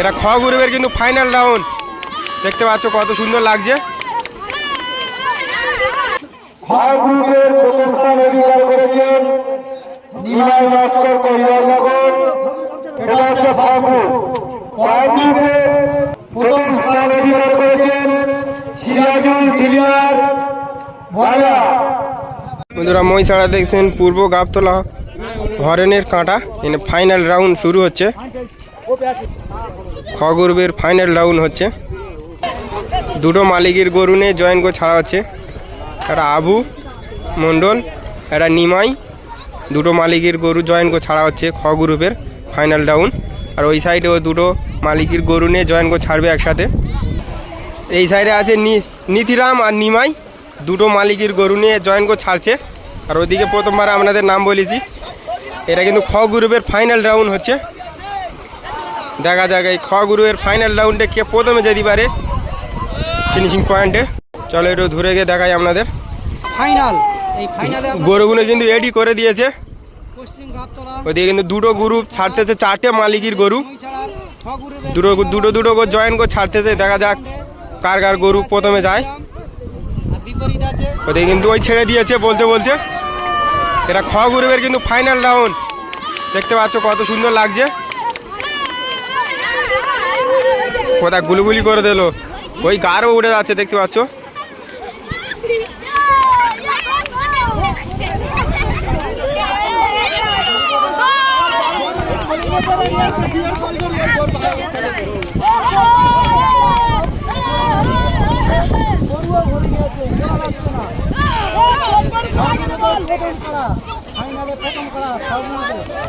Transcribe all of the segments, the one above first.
এটা খ গ্রুপের কিন্তু ফাইনাল রাউন্ড দেখতে পাচ্ছ কত সুন্দর লাগছে। খ গ্রুপের প্রথম স্থান অধিকার করেছেন নিমাই মাস্টার কল্যাণনগর। এটা হচ্ছে খ গ্রুপ। খ গ্রুপের প্রথম স্থান অধিকার করেছেন সিরাজুল দিলিয়ার ভয়া। বন্ধুরা মহিষাড়া দেখছেন পূর্ব গাবতলা হরেনের কাঁটা এনে ফাইনাল রাউন্ড শুরু হচ্ছে। খ গ্রুপের ফাইনাল রাউন্ড হচ্ছে। দুটো মালিকের গরু নিয়ে জয়েন করে ছাড়া হচ্ছে। একটা আবু মণ্ডল একটা নিমাই, দুটো মালিকের গরু জয়েন করে ছাড়া হচ্ছে খ গ্রুপের ফাইনাল রাউন্ড। আর ওই সাইডেও দুটো মালিকের গরু নিয়ে জয়েন করে ছাড়বে একসাথে। এই সাইডে আছে নীতিরাম আর নিমাই, দুটো মালিকের গরু নিয়ে জয়েন করে ছাড়ছে। আর ওইদিকে প্রথমবার আপনাদের নাম বলেছি। এটা কিন্তু খ গ্রুপের ফাইনাল রাউন্ড হচ্ছে। দেখা যাক এই খ গ্রুপের ফাইনাল রাউন্ডে কে প্রথমে যেতে পারে ফিনিশিং পয়েন্টে। চলো একটু ধরে গিয়ে দেখাই আপনাদের। ফাইনাল এই ফাইনালে গরুগুলো কিন্তু রেডি করে দিয়েছে। ওইদিকে কিন্তু দুটো গ্রুপ ছাড়তেছে, চারটে মালিকের গরু দুটো দুটো দুটো করে জয়েন করে ছাড়তেছে। দেখা যাক কার কার গরু প্রথমে যায়। ওদিকে কিন্তু ওই ছেড়ে দিয়েছে বলতে বলতে। এটা খ গ্রুপের কিন্তু ফাইনাল রাউন্ড দেখতে পাচ্ছ কত সুন্দর লাগছে। কোথায় গুলিগুলি করে দিল, ওই গারও উড়ে যাচ্ছে দেখতে পাচ্ছ।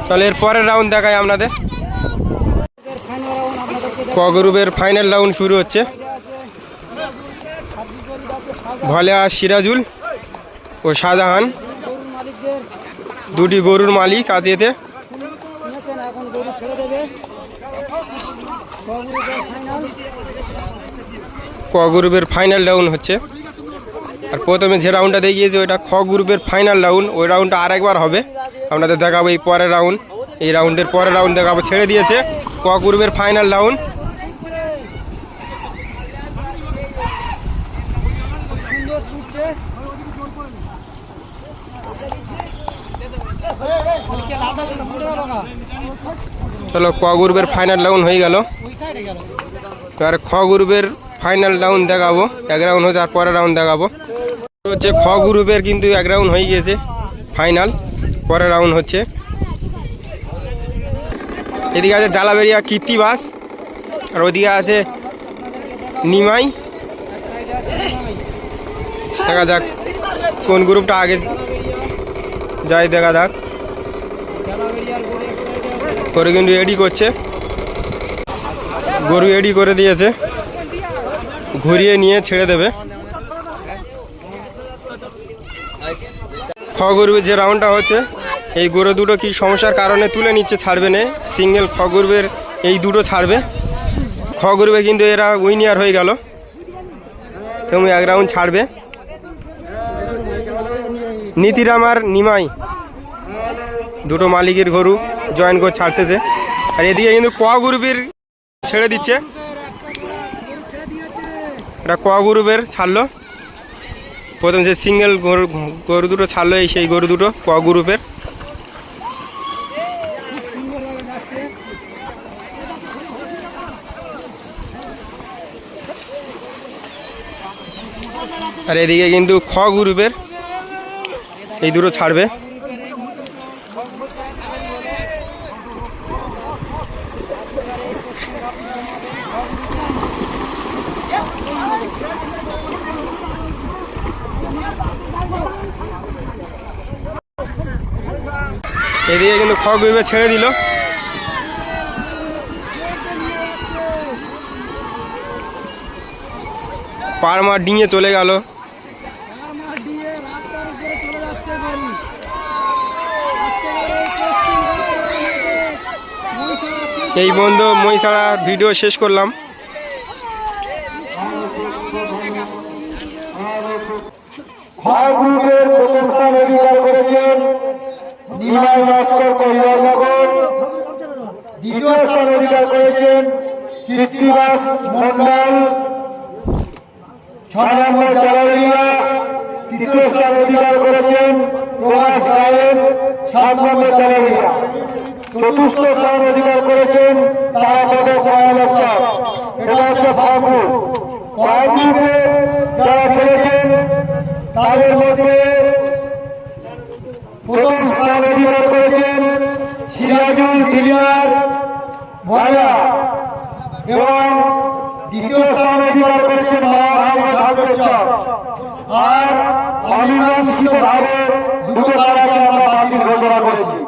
চলে এর পরের রাউন্ড দেখায় আপনাদের। ক গ্রুপের ফাইনাল রাউন্ড শুরু হচ্ছে। ভলে আর সিরাজুল ও শাহজাহান দুটি গরুর মালিক আছে এতে। ক গ্রুপের ফাইনাল রাউন্ড হচ্ছে। আর প্রথমে যে রাউন্ডটা দেখিয়েছে ওইটা খ গ্রুপের ফাইনাল রাউন্ড। ওই রাউন্ডটা আরেকবার হবে, আপনাদের দেখাবো এই পরের রাউন্ড। এই রাউন্ডের পরের রাউন্ড দেখাবো। ছেড়ে দিয়েছে ক গ্রুপের ফাইনাল রাউন্ড। চলো ক গ্রুপের ফাইনাল রাউন্ড হয়ে গেল। আর খ গ্রুপের ফাইনাল রাউন্ড দেখাবো। এক রাউন্ড হচ্ছে আর পরের রাউন্ড দেখাবো। হচ্ছে খ গ্রুপের কিন্তু এক রাউন্ড হয়ে গিয়েছে ফাইনাল, পরের রাউন্ড হচ্ছে। এদিকে আছে জালাবেরিয়া কীর্তিবাস আর ওদিকে আছে নিমাই। দেখা যাক কোন গ্রুপটা আগে যাই, দেখা যাক। করে কিন্তু রেডি করছে, গরু রেডি করে দিয়েছে, ঘুরিয়ে নিয়ে ছেড়ে দেবে। খ গ্রুপের যে রাউন্ডটা হচ্ছে, এই গরু দুটো কি সমস্যার কারণে তুলে নিচ্ছে, ছাড়বে না। সিঙ্গেল খ গ্রুপের এই দুটো ছাড়বে। খ গ্রুপে কিন্তু এরা উইনিয়ার হয়ে গেল, তুমি এক রাউন্ড ছাড়বে। নীতিরাম আর নিমাই দুটো মালিকের গরু জয়েন করে ছাড়তেছে। আর এদিকে কিন্তু ক গ্রুপের ছেড়ে দিচ্ছে। এটা ক গ্রুপের ছাড়লো, প্রথম যে সিঙ্গেল গরু দুটো ছাড়লো এই সেই গরু দুটো ক গ্রুপের। আর এদিকে কিন্তু খ গ্রুপের এই দুটো ছাড়বে। এদিকে কিন্তু খ গ্রুপে ছেড়ে দিল। পারমার ডিঙে চলে গেল। এই বন্ধু মহিষাড়া ভিডিও শেষ করলাম। খ গ্রুপের প্রথম স্থান অধিকার করেছেন নিমাই মাস্টার কল্যাণনগর। দ্বিতীয় স্থান অধিকার করেছেন কৃত্তিবাস মন্ডল 6 নম্বর চালারিয়া। তৃতীয় স্থান অধিকার করেছেন প্রভাস গায়েন 7 নম্বর চালারিয়া। চতুর্থ স্থান অধিকার করেছেন তারাপদ কয়ালক্ষ, এটা হচ্ছে ফাগুন। ফাগুনে যারা খেলেছেন তাদের মধ্যে প্রথম স্থান অধিকার করেছেন সিরাজুল দিলিয়ার ভয়া এবং দ্বিতীয় স্থান অধিকার করেছেন আর অমীমাংসিত ভাবে দুটো তারাকে আমরা বাতিল ঘোষণা করছি।